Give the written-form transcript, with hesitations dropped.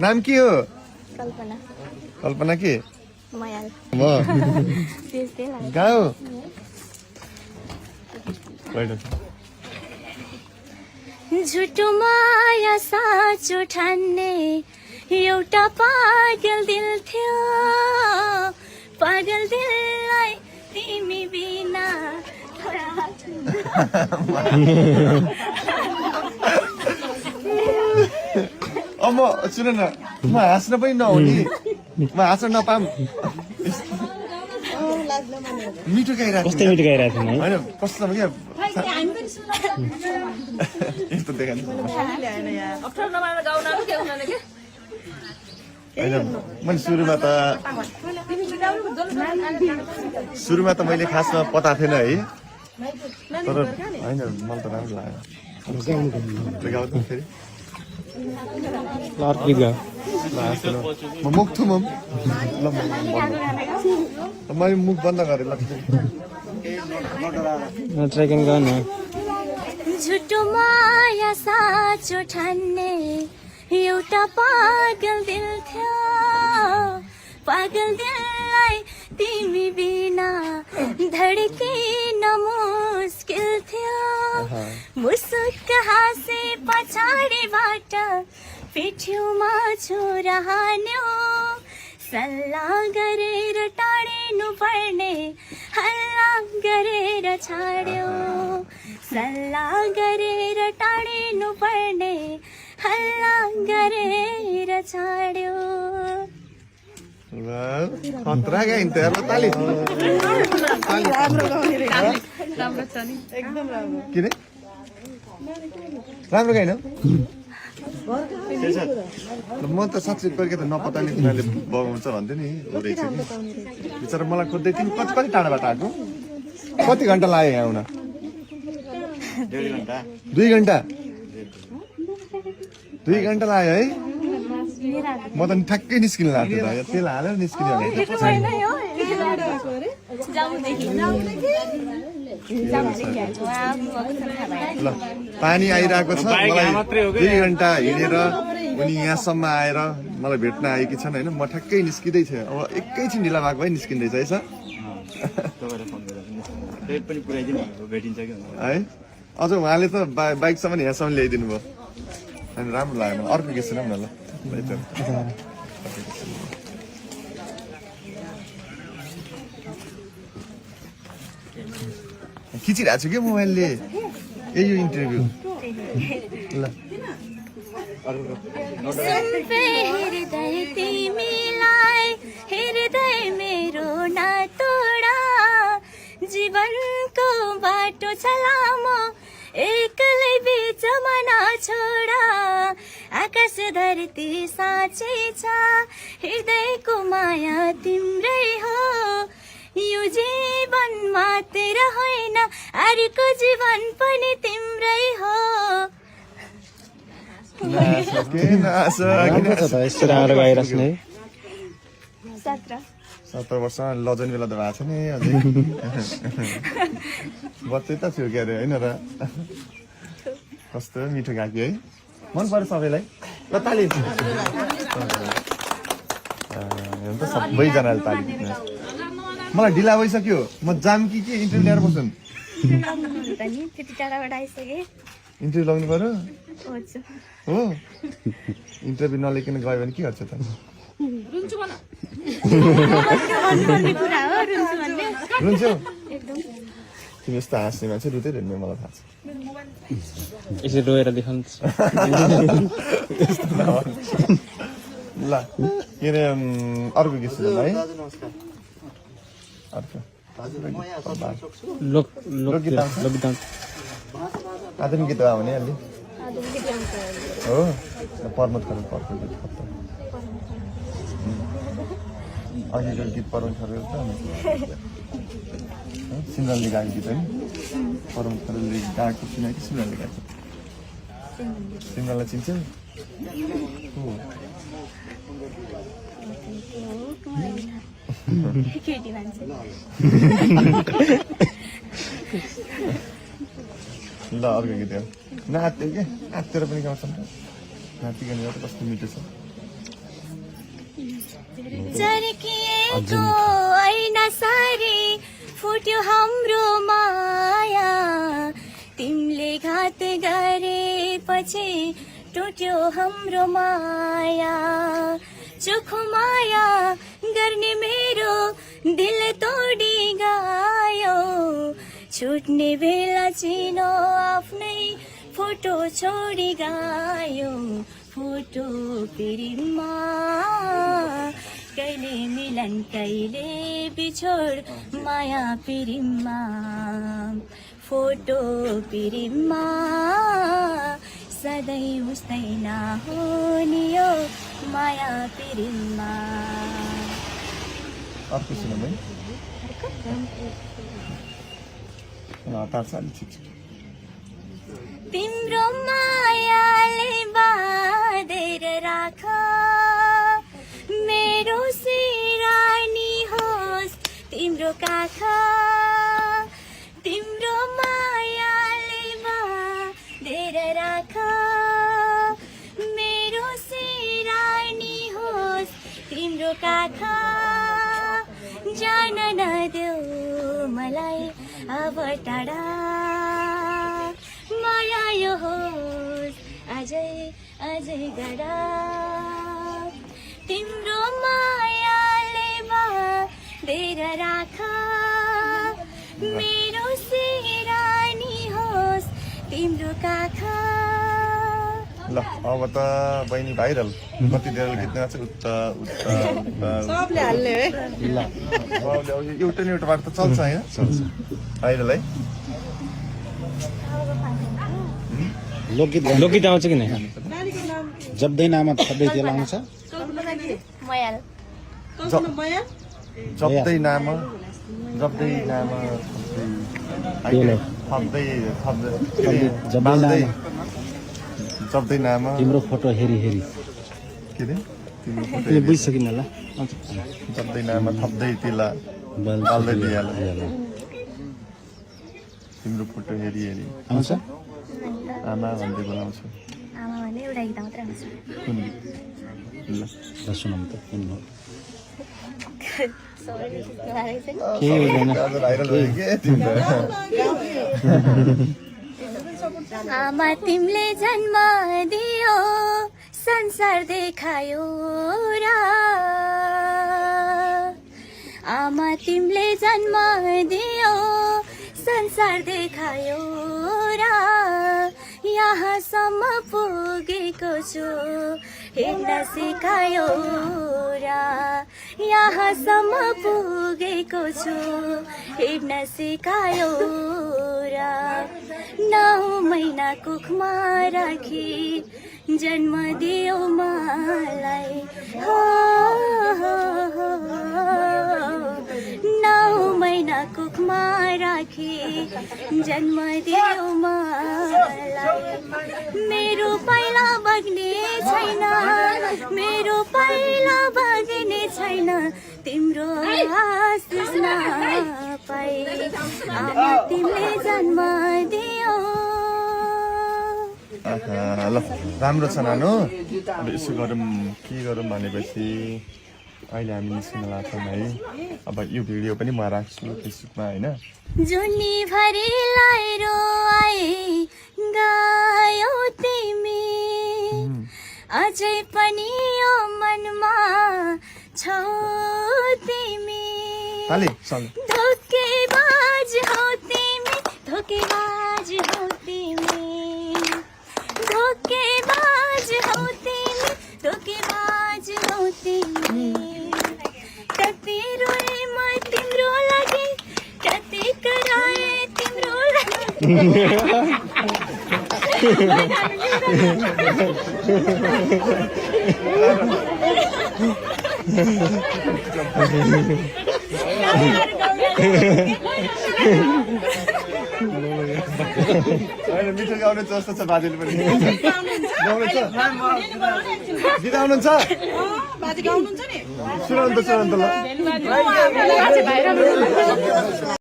नाम के हो? कल्पना। कल्पना के? मयाल। गाउँ झुटो माया साँचो ठान्ने एउटा पागल दिल थियो। पागल दिललाई तिमी बिना म सुन न, म हाँस्न पनि नहुने, म हाँस्न नपाम। मिठो गाइरहेको कस्तो मिठो गाइरहेको छ होइन, कस्तो क्या यस्तो देखा होइन। मैले सुरुमा त मैले खासमा पता थिएन है, तर होइन मलाई त राम्रो लाग्यो। फेरि म मुख छु, मैले मुख बन्द गरेँ ल। ट्रेकिङ गर्न झुटो माया साँचो ठान्ने एउटा पागल दिल थियो। पागल दिललाई तिमी बिना धड्किन मुस्किल थियो। मुसुक्क हाँसे पछाडिबाट पिठ्यूमा छोरा हान्यो। सल्लाह गरेर टाढिनु पर्ने हल्ला गरेर छाड्यो। सल्लाह गरेर टाढिनु पर्ने हल्ला गरेर छाड्यो। खतरा गाइन्छ यार, ताली राम्रो छ नि, एकदम राम्रो। किन राम्रो गाइन? म त साँच्चै कोही त नपताउने कुराले बगाउँछ भन्थ्यो नि, हो रहेछ कि बिचरा। मलाई खोज्दै तिमी कति टाढाबाट आएको? कति घन्टा लाग्यो यहाँ आउन? 2 घन्टा 2 घन्टा लाग्यो है। म त ठ्याक्कै निस्किनु लाग्थ्यो त, तेल हालेर निस्किने भने। ल पानी आइरहेको छ, मलाई 2 घन्टा हिँडेर उनी यहाँसम्म आएर मलाई भेट्न आएकी छन् होइन। म ठ्याक्कै निस्किँदै थिएँ, अब एकैछिन ढिला भएको भए निस्किँदैछ है सर है। अझ उहाँले त बाइकसम्म यहाँसम्म ल्याइदिनु भयो, अनि राम्रो लाग्यो मलाई। अर्को के सुनौँ न ल। खिचिरहेको छु क्या मोबाइलले, यो इन्टरभ्यू ल। हृदय तिमीलाई हृदय मेरो नातोडा। जीवनको बाटो छ लामो, एक्लै बिचमा नछोडा। आकाश धरती साँच्चै छ, हृदयको माया तिम्रै हो। यो जीवन मात्र होइन, अर्को जीवन पनि तिम्रै हो। यस्तो राम्रो गाइरहेको छ नि। 17 वर्ष लजन बेला त भएको छ नि अझै। बच्चै त थियो के अरे होइन र। कस्तो मिठो गाकी है, मन पर्यो सबैलाई ल। ताली त सबैजनाले ताली दिनु। मलाई ढिला भइसक्यो, म जाम कि के इन्टरभ्यू लिएर बस्छन्? त्यति टाढाबाट आइसकेँ, इन्टरभ्यू लगाउनु पर्यो हो। इन्टरभ्यू नलिकन गयो भने के गर्छ त? रुन्छौ? तिमी यस्तो हाँस्ने मान्छे रुँदै रुन्ने मलाई थाहा छ। यसरी रोएर देखाउँछ ल के अरे अर्को गीत सुनौँ है। अर्को आधुनिक गीत भयो भने अलि हो। प्रमोद खरेलको गीत खत्तम, अघिको गीत प्रमोद खरेल त सिमरनले गाएको गीत होइन। प्रमोद खरेलले गाएको सुनायो कि सिमरनले गाएको? सिमरनलाई चिन्छ केटी मान्छे। ल अर्को गीत नाति के नातेर पनि गाउँछन् नाति गाउने त कस्तो मिठो छ चर्किएको ऐना सारी फुट्यो हाम्रो माया तिमीले घात गरेपछि टुट्यो हाम्रो माया चोखो माया गर्ने मेरो दिल तोडी गयो छुट्ने बेला चिनो आफ्नै फोटो छोडी गयो फोटो पिरिममा कहिले मिलन कहिले बिछोड माया पिरिममा फोटो पिरिममा सधैँ उस्तै नहुने यो माया पिरिममा अर्को सुनौँ है हतार छ अलि ठिक छ तिम्रो मायाले बाँधेर राख मेरो सिरानी होस् तिम्रो काख तिम्रो मायाले बाँधेर राख मेरो सिरानी होस् तिम्रो काख जान नदेऊ मलाई अब टाढा माया यो होस् अझै अझै गडा तिम्रो मायाले बाँधेर राख मेरो सिरानी होस् तिम्रो काख ल अब त बहिनी भाइरल कति देर गीत नाच्छ उता उता उता सबले हाल्ने है ल सबले अब एउटा न एउटा बाटो त चल्छ होइन भाइरल है लोकगीत आउँछ कि नै नानीको नाम जब्दै नाम थप्दै तेल आउँछ मयाल कसको माया जप्दै नाम थप्दै थप्दै जप्दै नाम तिम्रो फोटो हेरी हेरी के अरे तिम्रो फोटो तिमीले बुझिसकिन ल जप्दै नाम थप्दै तिला बल बाल्दै दियाला तिम्रो फोटो हेरी हेरी आउँछ आमा भन्दै बोलाउँछु आमा भने एउटा गीत मात्रै आउँछ कुन गीत? ल ल सुनाउँ त कुन हो? सरी त्यस्तो लागेको छैन केही हुँदैन आज भाइरल भयो के तिम्रो आमा तिमीले जन्म दियो संसार देखायो र आमा तिमीले जन्म दियो संसार देखायो र यहाँसम्म पुगेको छु हिँड्न सिकायो र यहाँसम्म पुगेको छु हिँड्न सिकायो र 9 महिना कुखमा राखी जन्म दियो मलाई हो 9 महिना कुखमा राखी जन्म दियो मलाई मेरो पाइला बग्ने छैन मेरो पाइला बग्ने छैन तिम्रो आशिष नपाई आमा तिमीले जन्म दियो ल राम्रो छ नानु अब यसो गरौँ के गरौँ भनेपछि अहिले हामी निस्किन लाग्छौँ है अब यो भिडियो पनि म राख्छु फेसबुकमा होइन जुनी भरिलाई रोआए गायो तिमी अझै पनि यो मनमा छौ तिमी हाले चल धोकेबाज हौ तिमी धोकेबाज हौ तिमी धोकेबाज हौ तिमी धोकेबाज हौ तिमी कति रोए म तिम्रो लागि कति कराए तिम्रो लागि होइन मिठो गाउने जस्तो छ बाजेले पनि गाउनुहुन्छ गीत आउनुहुन्छ बाजे गाउनुहुन्छ नि सुनाउनु त ल